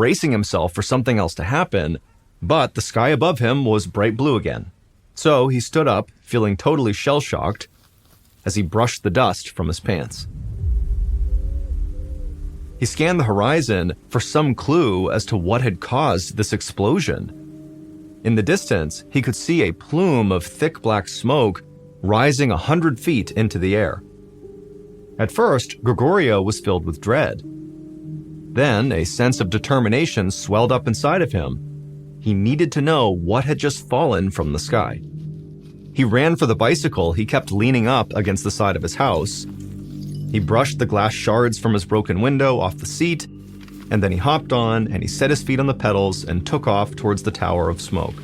bracing himself for something else to happen, but the sky above him was bright blue again. So he stood up, feeling totally shell-shocked, as he brushed the dust from his pants. He scanned the horizon for some clue as to what had caused this explosion. In the distance, he could see a plume of thick black smoke rising 100 feet into the air. At first, Gregorio was filled with dread. Then, a sense of determination swelled up inside of him. He needed to know what had just fallen from the sky. He ran for the bicycle he kept leaning up against the side of his house. He brushed the glass shards from his broken window off the seat, and then he hopped on and he set his feet on the pedals and took off towards the tower of smoke.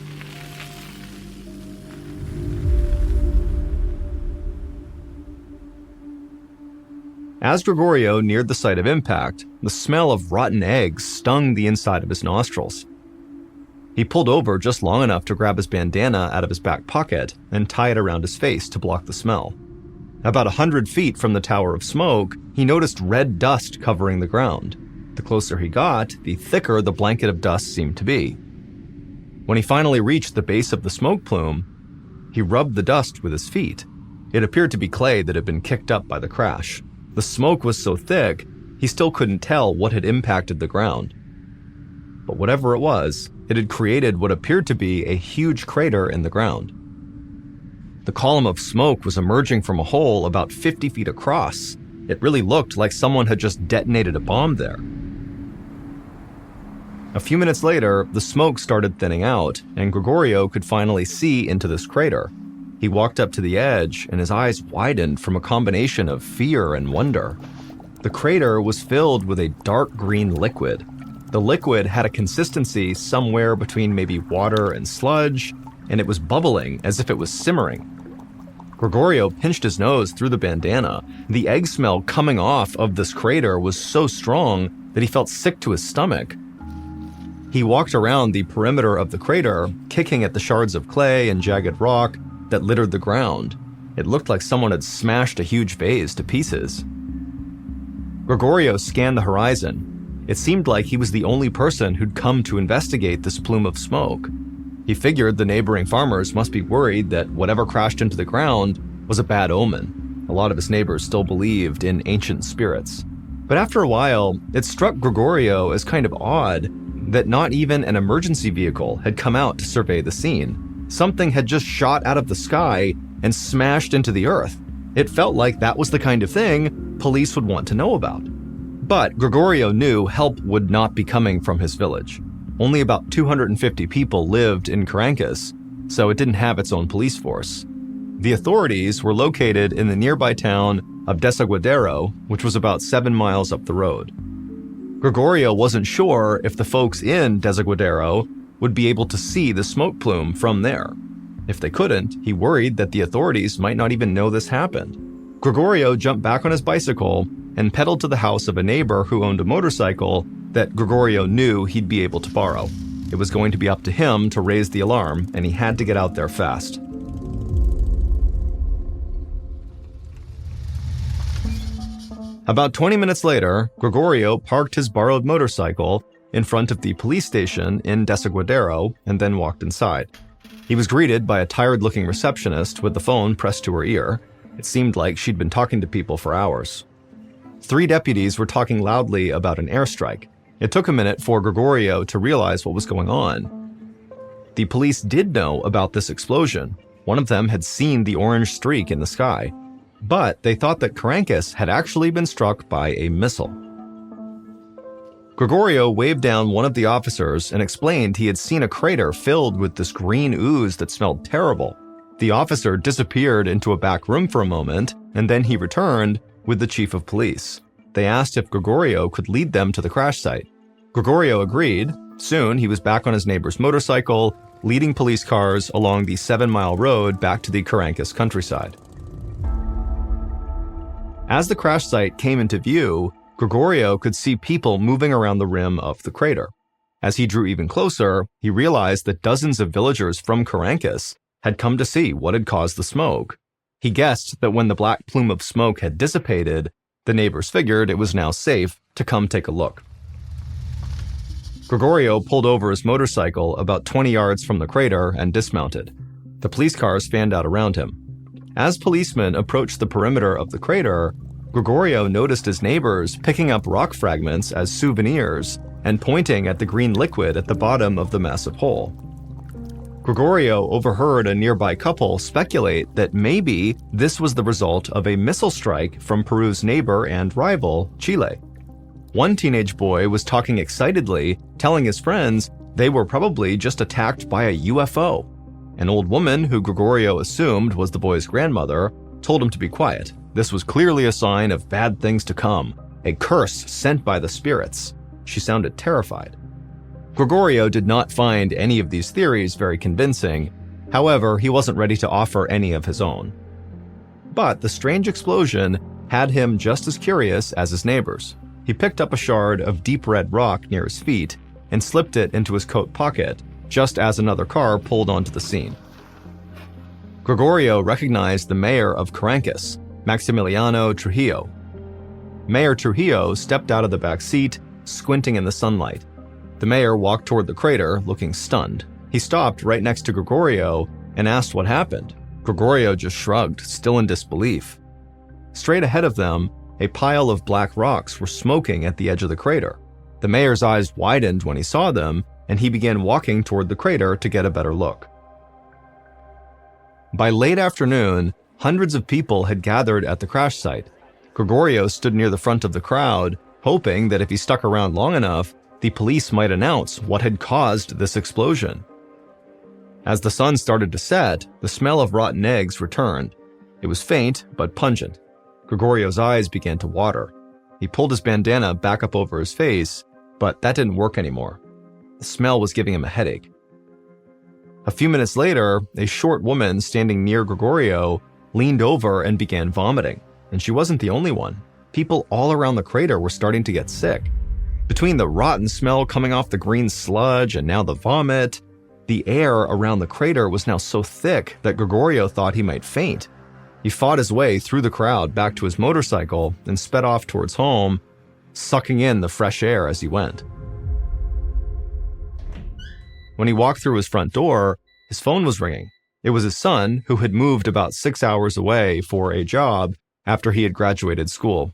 As Gregorio neared the site of impact, the smell of rotten eggs stung the inside of his nostrils. He pulled over just long enough to grab his bandana out of his back pocket and tie it around his face to block the smell. About 100 feet from the tower of smoke, he noticed red dust covering the ground. The closer he got, the thicker the blanket of dust seemed to be. When he finally reached the base of the smoke plume, he rubbed the dust with his feet. It appeared to be clay that had been kicked up by the crash. The smoke was so thick, he still couldn't tell what had impacted the ground. But whatever it was, it had created what appeared to be a huge crater in the ground. The column of smoke was emerging from a hole about 50 feet across. It really looked like someone had just detonated a bomb there. A few minutes later, the smoke started thinning out, and Gregorio could finally see into this crater. He walked up to the edge, and his eyes widened from a combination of fear and wonder. The crater was filled with a dark green liquid. The liquid had a consistency somewhere between maybe water and sludge, and it was bubbling as if it was simmering. Gregorio pinched his nose through the bandana. The egg smell coming off of this crater was so strong that he felt sick to his stomach. He walked around the perimeter of the crater, kicking at the shards of clay and jagged rock that littered the ground. It looked like someone had smashed a huge vase to pieces. Gregorio scanned the horizon. It seemed like he was the only person who'd come to investigate this plume of smoke. He figured the neighboring farmers must be worried that whatever crashed into the ground was a bad omen. A lot of his neighbors still believed in ancient spirits. But after a while, it struck Gregorio as kind of odd that not even an emergency vehicle had come out to survey the scene. Something had just shot out of the sky and smashed into the earth. It felt like that was the kind of thing police would want to know about. But Gregorio knew help would not be coming from his village. Only about 250 people lived in Carancas, so it didn't have its own police force. The authorities were located in the nearby town of Desaguadero, which was about 7 miles up the road. Gregorio wasn't sure if the folks in Desaguadero would be able to see the smoke plume from there. If they couldn't, he worried that the authorities might not even know this happened. Gregorio jumped back on his bicycle and pedaled to the house of a neighbor who owned a motorcycle that Gregorio knew he'd be able to borrow. It was going to be up to him to raise the alarm, and he had to get out there fast. About 20 minutes later, Gregorio parked his borrowed motorcycle in front of the police station in Desaguadero and then walked inside. He was greeted by a tired-looking receptionist with the phone pressed to her ear. It seemed like she'd been talking to people for hours. 3 deputies were talking loudly about an airstrike. It took a minute for Gregorio to realize what was going on. The police did know about this explosion. One of them had seen the orange streak in the sky, but they thought that Carancas had actually been struck by a missile. Gregorio waved down one of the officers and explained he had seen a crater filled with this green ooze that smelled terrible. The officer disappeared into a back room for a moment, and then he returned with the chief of police. They asked if Gregorio could lead them to the crash site. Gregorio agreed. Soon, he was back on his neighbor's motorcycle, leading police cars along the 7-mile road back to the Carancas countryside. As the crash site came into view, Gregorio could see people moving around the rim of the crater. As he drew even closer, he realized that dozens of villagers from Carancas had come to see what had caused the smoke. He guessed that when the black plume of smoke had dissipated, the neighbors figured it was now safe to come take a look. Gregorio pulled over his motorcycle about 20 yards from the crater and dismounted. The police cars fanned out around him. As policemen approached the perimeter of the crater, Gregorio noticed his neighbors picking up rock fragments as souvenirs and pointing at the green liquid at the bottom of the massive hole. Gregorio overheard a nearby couple speculate that maybe this was the result of a missile strike from Peru's neighbor and rival, Chile. One teenage boy was talking excitedly, telling his friends they were probably just attacked by a UFO. An old woman, who Gregorio assumed was the boy's grandmother, told him to be quiet. This was clearly a sign of bad things to come, a curse sent by the spirits. She sounded terrified. Gregorio did not find any of these theories very convincing. However, he wasn't ready to offer any of his own. But the strange explosion had him just as curious as his neighbors. He picked up a shard of deep red rock near his feet and slipped it into his coat pocket, just as another car pulled onto the scene. Gregorio recognized the mayor of Carancas, Maximiliano Trujillo. Mayor Trujillo stepped out of the back seat, squinting in the sunlight. The mayor walked toward the crater, looking stunned. He stopped right next to Gregorio and asked what happened. Gregorio just shrugged, still in disbelief. Straight ahead of them, a pile of black rocks were smoking at the edge of the crater. The mayor's eyes widened when he saw them, and he began walking toward the crater to get a better look. By late afternoon, hundreds of people had gathered at the crash site. Gregorio stood near the front of the crowd, hoping that if he stuck around long enough, the police might announce what had caused this explosion. As the sun started to set, the smell of rotten eggs returned. It was faint, but pungent. Gregorio's eyes began to water. He pulled his bandana back up over his face, but that didn't work anymore. The smell was giving him a headache. A few minutes later, a short woman standing near Gregorio leaned over and began vomiting, and she wasn't the only one. People all around the crater were starting to get sick. Between the rotten smell coming off the green sludge and now the vomit, the air around the crater was now so thick that Gregorio thought he might faint. He fought his way through the crowd back to his motorcycle and sped off towards home, sucking in the fresh air as he went. When he walked through his front door, his phone was ringing. It was his son, who had moved about 6 hours away for a job after he had graduated school.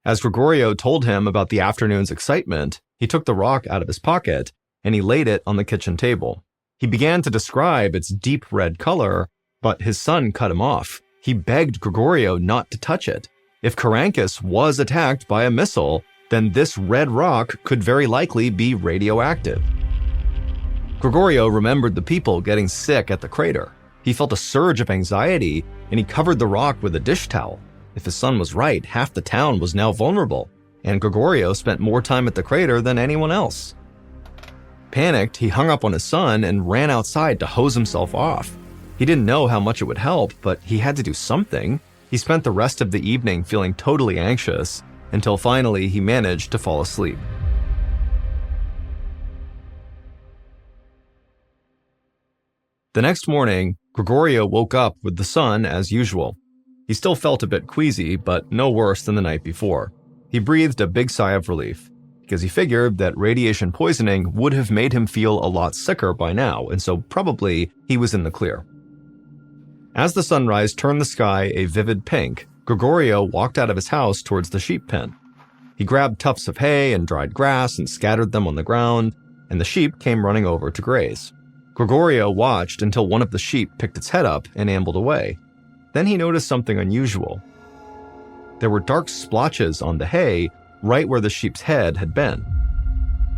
As Gregorio told him about the afternoon's excitement, he took the rock out of his pocket and he laid it on the kitchen table. He began to describe its deep red color, but his son cut him off. He begged Gregorio not to touch it. If Carancas was attacked by a missile, then this red rock could very likely be radioactive. Gregorio remembered the people getting sick at the crater. He felt a surge of anxiety, and he covered the rock with a dish towel. If his son was right, half the town was now vulnerable, and Gregorio spent more time at the crater than anyone else. Panicked, he hung up on his son and ran outside to hose himself off. He didn't know how much it would help, but he had to do something. He spent the rest of the evening feeling totally anxious, until finally he managed to fall asleep. The next morning, Gregorio woke up with the sun as usual. He still felt a bit queasy, but no worse than the night before. He breathed a big sigh of relief, because he figured that radiation poisoning would have made him feel a lot sicker by now, and so probably he was in the clear. As the sunrise turned the sky a vivid pink, Gregorio walked out of his house towards the sheep pen. He grabbed tufts of hay and dried grass and scattered them on the ground, and the sheep came running over to graze. Gregorio watched until one of the sheep picked its head up and ambled away. Then he noticed something unusual. There were dark splotches on the hay right where the sheep's head had been.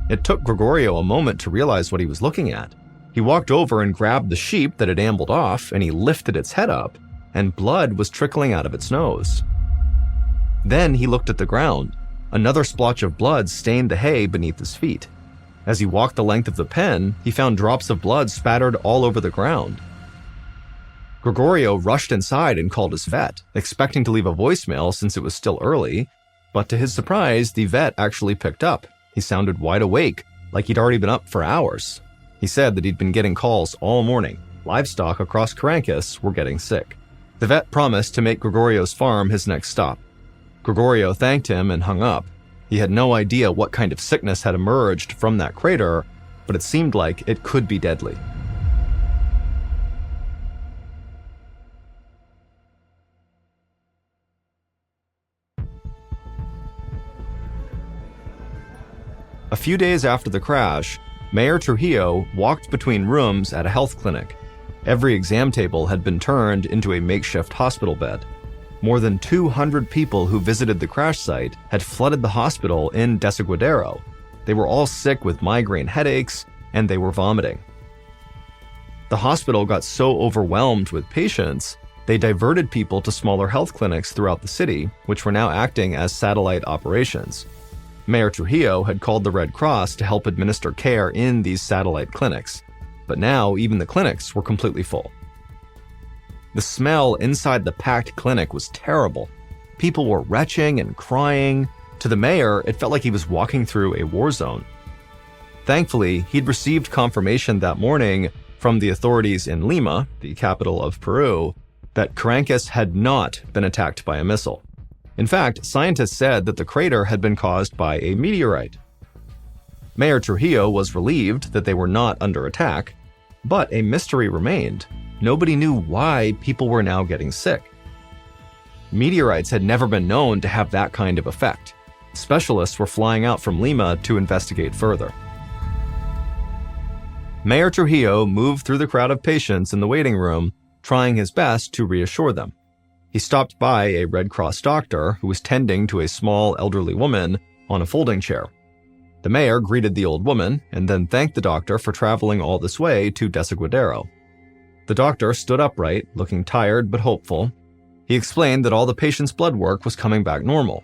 It took Gregorio a moment to realize what he was looking at. He walked over and grabbed the sheep that had ambled off, and he lifted its head up, and blood was trickling out of its nose. Then he looked at the ground. Another splotch of blood stained the hay beneath his feet. As he walked the length of the pen, he found drops of blood spattered all over the ground. Gregorio rushed inside and called his vet, expecting to leave a voicemail since it was still early, but to his surprise, the vet actually picked up. He sounded wide awake, like he'd already been up for hours. He said that he'd been getting calls all morning. Livestock across Carancas were getting sick. The vet promised to make Gregorio's farm his next stop. Gregorio thanked him and hung up. He had no idea what kind of sickness had emerged from that crater, but it seemed like it could be deadly. A few days after the crash, Mayor Trujillo walked between rooms at a health clinic. Every exam table had been turned into a makeshift hospital bed. More than 200 people who visited the crash site had flooded the hospital in Desaguadero. They were all sick with migraine headaches, and they were vomiting. The hospital got so overwhelmed with patients, they diverted people to smaller health clinics throughout the city, which were now acting as satellite operations. Mayor Trujillo had called the Red Cross to help administer care in these satellite clinics, but now even the clinics were completely full. The smell inside the packed clinic was terrible. People were retching and crying. To the mayor, it felt like he was walking through a war zone. Thankfully, he'd received confirmation that morning from the authorities in Lima, the capital of Peru, that Carancas had not been attacked by a missile. In fact, scientists said that the crater had been caused by a meteorite. Mayor Trujillo was relieved that they were not under attack, but a mystery remained. Nobody knew why people were now getting sick. Meteorites had never been known to have that kind of effect. Specialists were flying out from Lima to investigate further. Mayor Trujillo moved through the crowd of patients in the waiting room, trying his best to reassure them. He stopped by a Red Cross doctor who was tending to a small elderly woman on a folding chair. The mayor greeted the old woman and then thanked the doctor for traveling all this way to Desaguadero. The doctor stood upright, looking tired but hopeful. He explained that all the patients' blood work was coming back normal.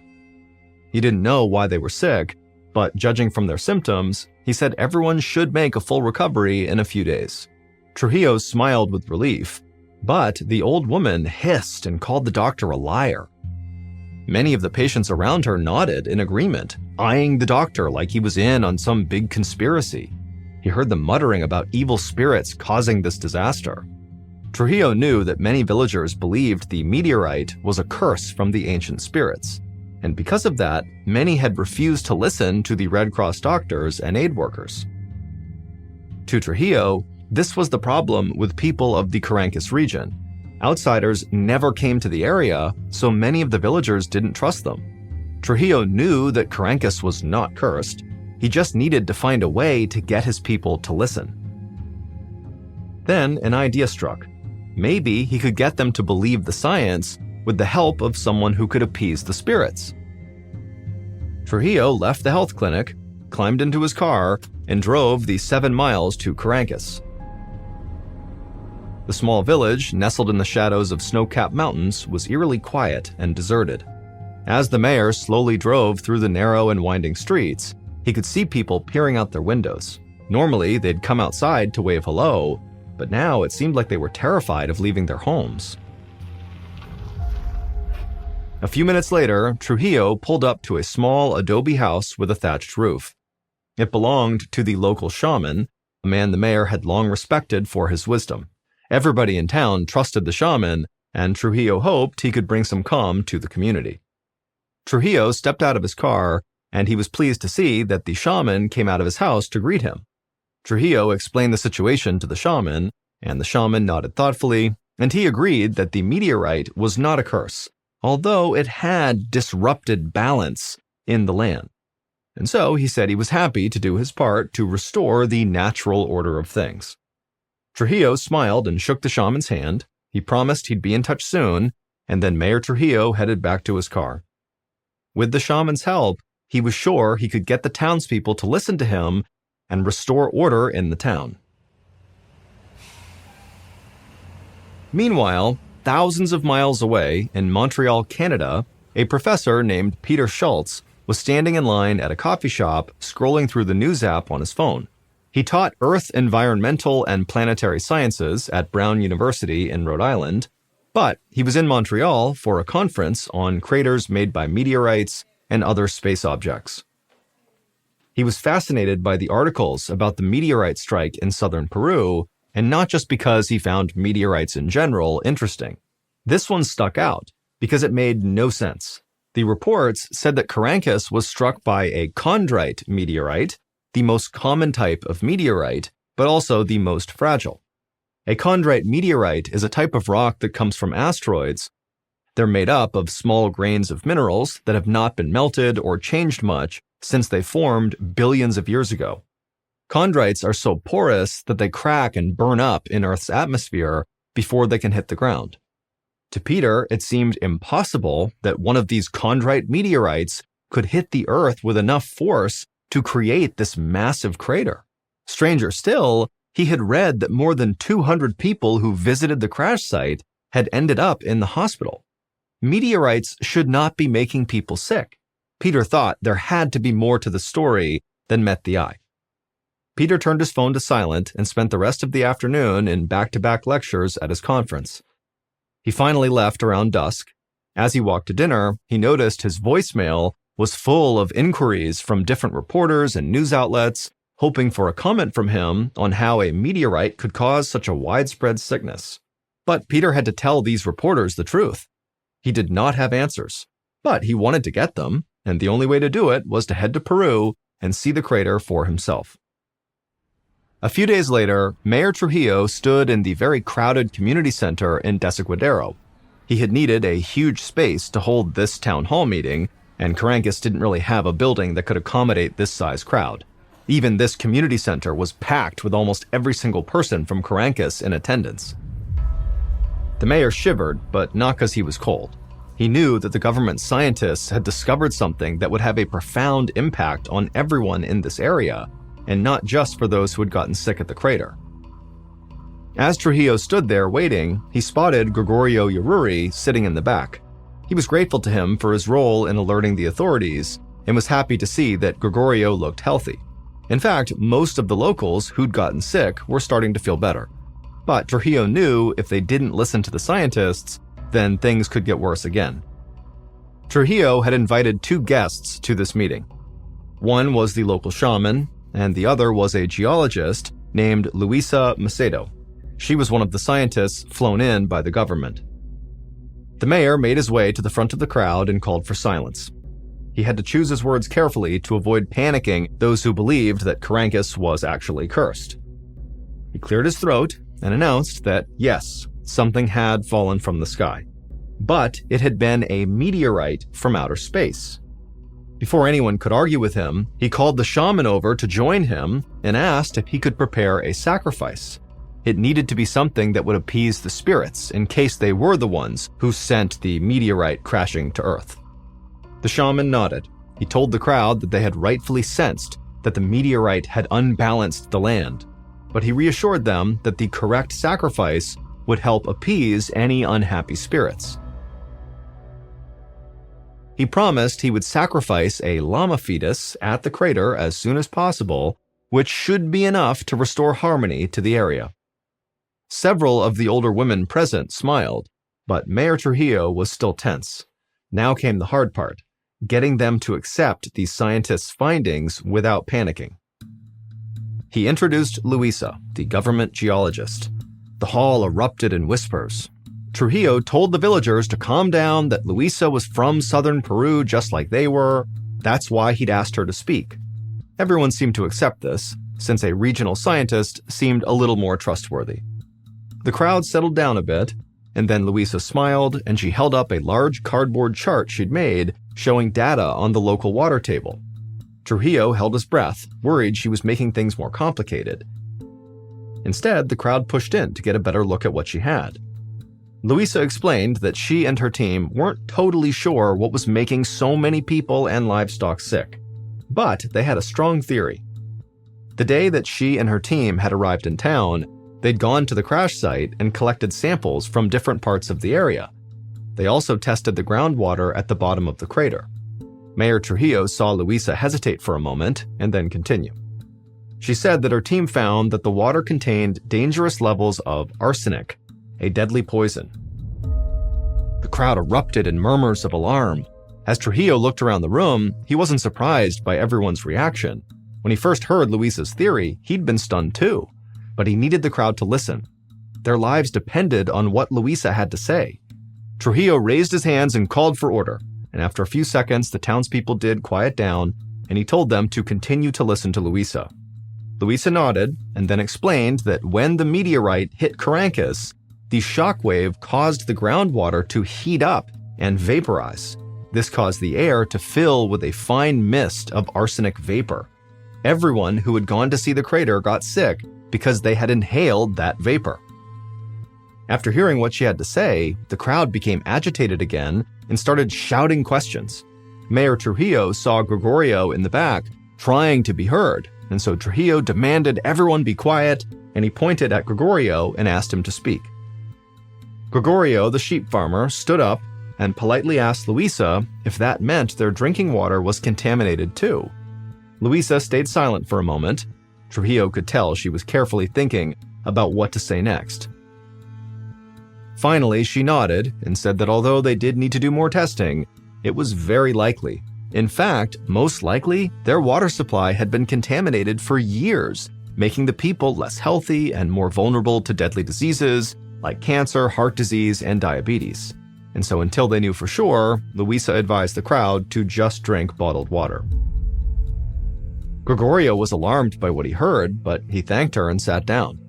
He didn't know why they were sick, but judging from their symptoms, he said everyone should make a full recovery in a few days. Trujillo smiled with relief, but the old woman hissed and called the doctor a liar. Many of the patients around her nodded in agreement, eyeing the doctor like he was in on some big conspiracy. He heard them muttering about evil spirits causing this disaster. Trujillo knew that many villagers believed the meteorite was a curse from the ancient spirits, and because of that, many had refused to listen to the Red Cross doctors and aid workers. To Trujillo, this was the problem with people of the Carancas region. Outsiders never came to the area, so many of the villagers didn't trust them. Trujillo knew that Carancas was not cursed. He just needed to find a way to get his people to listen. Then an idea struck. Maybe he could get them to believe the science with the help of someone who could appease the spirits. Trujillo left the health clinic, climbed into his car, and drove the 7 miles to Carancas. The small village, nestled in the shadows of snow-capped mountains, was eerily quiet and deserted. As the mayor slowly drove through the narrow and winding streets, he could see people peering out their windows. Normally, they'd come outside to wave hello, but now it seemed like they were terrified of leaving their homes. A few minutes later, Trujillo pulled up to a small adobe house with a thatched roof. It belonged to the local shaman, a man the mayor had long respected for his wisdom. Everybody in town trusted the shaman, and Trujillo hoped he could bring some calm to the community. Trujillo stepped out of his car, and he was pleased to see that the shaman came out of his house to greet him. Trujillo explained the situation to the shaman, and the shaman nodded thoughtfully, and he agreed that the meteorite was not a curse, although it had disrupted balance in the land. And so he said he was happy to do his part to restore the natural order of things. Trujillo smiled and shook the shaman's hand. He promised he'd be in touch soon, and then Mayor Trujillo headed back to his car. With the shaman's help, he was sure he could get the townspeople to listen to him and restore order in the town. Meanwhile, thousands of miles away in Montreal, Canada, a professor named Peter Schultz was standing in line at a coffee shop scrolling through the news app on his phone. He taught Earth, Environmental, and Planetary Sciences at Brown University in Rhode Island, but he was in Montreal for a conference on craters made by meteorites and other space objects. He was fascinated by the articles about the meteorite strike in southern Peru, and not just because he found meteorites in general interesting. This one stuck out because it made no sense. The reports said that Carancas was struck by a chondrite meteorite, the most common type of meteorite, but also the most fragile. A chondrite meteorite is a type of rock that comes from asteroids. They're made up of small grains of minerals that have not been melted or changed much since they formed billions of years ago. Chondrites are so porous that they crack and burn up in Earth's atmosphere before they can hit the ground. To Peter, it seemed impossible that one of these chondrite meteorites could hit the Earth with enough force to create this massive crater. Stranger still, he had read that more than 200 people who visited the crash site had ended up in the hospital. Meteorites should not be making people sick. Peter thought there had to be more to the story than met the eye. Peter turned his phone to silent and spent the rest of the afternoon in back-to-back lectures at his conference. He finally left around dusk. As he walked to dinner, he noticed his voicemail was full of inquiries from different reporters and news outlets, hoping for a comment from him on how a meteorite could cause such a widespread sickness. But Peter had to tell these reporters the truth. He did not have answers, but he wanted to get them, and the only way to do it was to head to Peru and see the crater for himself. A few days later, Mayor Trujillo stood in the very crowded community center in Desaguadero. He had needed a huge space to hold this town hall meeting, and Carancas didn't really have a building that could accommodate this size crowd. Even this community center was packed with almost every single person from Carancas in attendance. The mayor shivered, but not because he was cold. He knew that the government scientists had discovered something that would have a profound impact on everyone in this area, and not just for those who had gotten sick at the crater. As Trujillo stood there waiting, he spotted Gregorio Ururi sitting in the back. He was grateful to him for his role in alerting the authorities, and was happy to see that Gregorio looked healthy. In fact, most of the locals who'd gotten sick were starting to feel better. But Trujillo knew if they didn't listen to the scientists, then things could get worse again. Trujillo had invited two guests to this meeting. One was the local shaman, and the other was a geologist named Luisa Macedo. She was one of the scientists flown in by the government. The mayor made his way to the front of the crowd and called for silence. He had to choose his words carefully to avoid panicking those who believed that Carancas was actually cursed. He cleared his throat and announced that, yes, something had fallen from the sky, but it had been a meteorite from outer space. Before anyone could argue with him, he called the shaman over to join him and asked if he could prepare a sacrifice. It needed to be something that would appease the spirits in case they were the ones who sent the meteorite crashing to Earth. The shaman nodded. He told the crowd that they had rightfully sensed that the meteorite had unbalanced the land, but he reassured them that the correct sacrifice would help appease any unhappy spirits. He promised he would sacrifice a llama fetus at the crater as soon as possible, which should be enough to restore harmony to the area. Several of the older women present smiled, but Mayor Trujillo was still tense. Now came the hard part, getting them to accept the scientists' findings without panicking. He introduced Luisa, the government geologist. The hall erupted in whispers. Trujillo told the villagers to calm down, that Luisa was from southern Peru just like they were. That's why he'd asked her to speak. Everyone seemed to accept this, since a regional scientist seemed a little more trustworthy. The crowd settled down a bit, and then Luisa smiled and she held up a large cardboard chart she'd made showing data on the local water table. Trujillo held his breath, worried she was making things more complicated. Instead, the crowd pushed in to get a better look at what she had. Luisa explained that she and her team weren't totally sure what was making so many people and livestock sick, but they had a strong theory. The day that she and her team had arrived in town, they'd gone to the crash site and collected samples from different parts of the area. They also tested the groundwater at the bottom of the crater. Mayor Trujillo saw Luisa hesitate for a moment and then continue. She said that her team found that the water contained dangerous levels of arsenic, a deadly poison. The crowd erupted in murmurs of alarm. As Trujillo looked around the room, he wasn't surprised by everyone's reaction. When he first heard Luisa's theory, he'd been stunned too, but he needed the crowd to listen. Their lives depended on what Luisa had to say. Trujillo raised his hands and called for order. and after a few seconds, the townspeople did quiet down, and he told them to continue to listen to Luisa. Luisa nodded and then explained that when the meteorite hit Carancas, the shockwave caused the groundwater to heat up and vaporize. This caused the air to fill with a fine mist of arsenic vapor. Everyone who had gone to see the crater got sick because they had inhaled that vapor. After hearing what she had to say, the crowd became agitated again and started shouting questions. Mayor Trujillo saw Gregorio in the back, trying to be heard, and so Trujillo demanded everyone be quiet, and he pointed at Gregorio and asked him to speak. Gregorio, the sheep farmer, stood up and politely asked Luisa if that meant their drinking water was contaminated too. Luisa stayed silent for a moment. Trujillo could tell she was carefully thinking about what to say next. Finally, she nodded and said that although they did need to do more testing, it was very likely. In fact, most likely, their water supply had been contaminated for years, making the people less healthy and more vulnerable to deadly diseases like cancer, heart disease, and diabetes. And so until they knew for sure, Luisa advised the crowd to just drink bottled water. Gregorio was alarmed by what he heard, but he thanked her and sat down.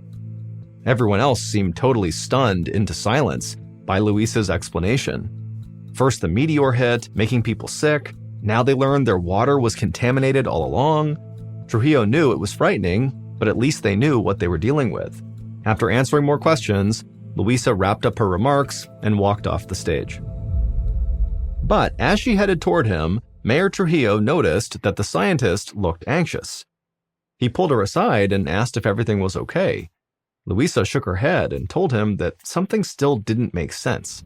Everyone else seemed totally stunned into silence by Luisa's explanation. First the meteor hit, making people sick. Now they learned their water was contaminated all along. Trujillo knew it was frightening, but at least they knew what they were dealing with. After answering more questions, Luisa wrapped up her remarks and walked off the stage. But as she headed toward him, Mayor Trujillo noticed that the scientist looked anxious. He pulled her aside and asked if everything was okay. Luisa shook her head and told him that something still didn't make sense.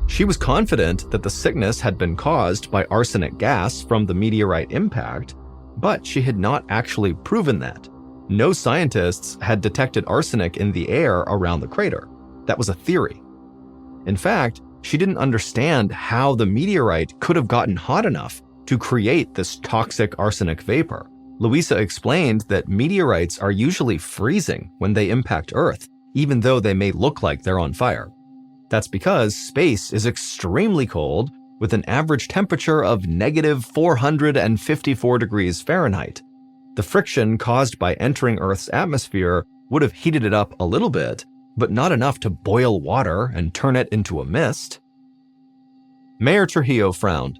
She was confident that the sickness had been caused by arsenic gas from the meteorite impact, but she had not actually proven that. No scientists had detected arsenic in the air around the crater. That was a theory. In fact, she didn't understand how the meteorite could have gotten hot enough to create this toxic arsenic vapor. Luisa explained that meteorites are usually freezing when they impact Earth, even though they may look like they're on fire. That's because space is extremely cold, with an average temperature of -454 degrees Fahrenheit. The friction caused by entering Earth's atmosphere would have heated it up a little bit, but not enough to boil water and turn it into a mist. Mayor Trujillo frowned.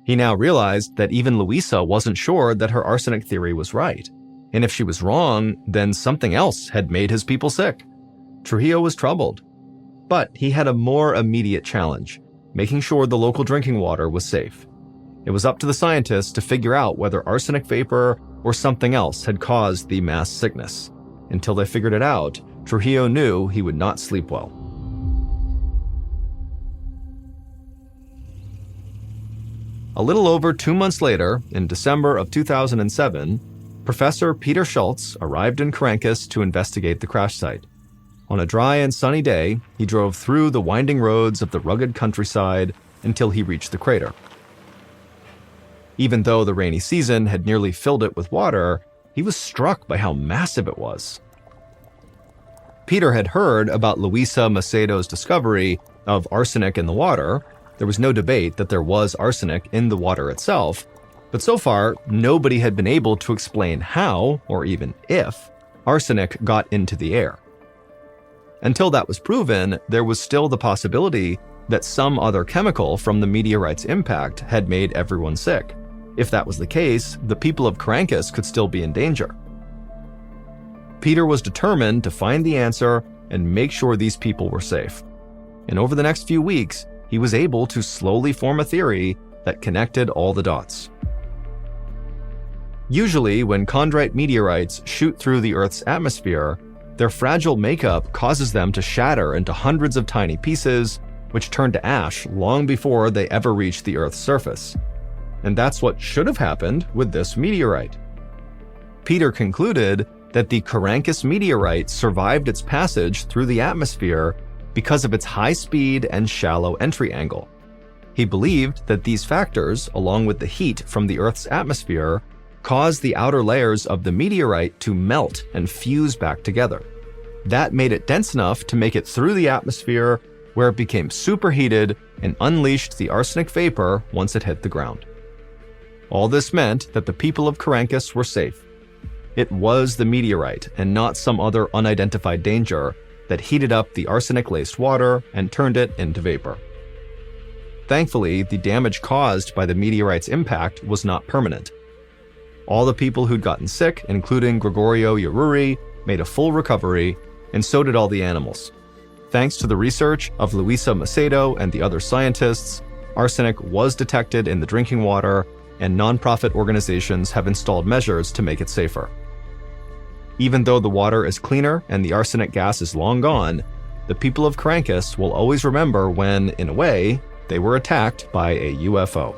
He now realized that even Luisa wasn't sure that her arsenic theory was right. And if she was wrong, then something else had made his people sick. Trujillo was troubled. But he had a more immediate challenge, making sure the local drinking water was safe. It was up to the scientists to figure out whether arsenic vapor or something else had caused the mass sickness. Until they figured it out, Trujillo knew he would not sleep well. A little over 2 months later, in December of 2007, Professor Peter Schultz arrived in Carancas to investigate the crash site. On a dry and sunny day, he drove through the winding roads of the rugged countryside until he reached the crater. Even though the rainy season had nearly filled it with water, he was struck by how massive it was. Peter had heard about Luisa Macedo's discovery of arsenic in the water. There was no debate that there was arsenic in the water itself, but so far, nobody had been able to explain how, or even if, arsenic got into the air. Until that was proven, there was still the possibility that some other chemical from the meteorite's impact had made everyone sick. If that was the case, the people of Carancas could still be in danger. Peter was determined to find the answer and make sure these people were safe. And over the next few weeks, he was able to slowly form a theory that connected all the dots. Usually, when chondrite meteorites shoot through the Earth's atmosphere, their fragile makeup causes them to shatter into hundreds of tiny pieces, which turn to ash long before they ever reach the Earth's surface. And that's what should have happened with this meteorite. Peter concluded that the Carancas meteorite survived its passage through the atmosphere because of its high speed and shallow entry angle. He believed that these factors, along with the heat from the Earth's atmosphere, caused the outer layers of the meteorite to melt and fuse back together. That made it dense enough to make it through the atmosphere, where it became superheated and unleashed the arsenic vapor once it hit the ground. All this meant that the people of Carancas were safe. It was the meteorite and not some other unidentified danger that heated up the arsenic-laced water and turned it into vapor. Thankfully, the damage caused by the meteorite's impact was not permanent. All the people who'd gotten sick, including Gregorio Yaruri, made a full recovery, and so did all the animals. Thanks to the research of Luisa Macedo and the other scientists, arsenic was detected in the drinking water, and nonprofit organizations have installed measures to make it safer. Even though the water is cleaner and the arsenic gas is long gone, the people of Carancas will always remember when, in a way, they were attacked by a UFO.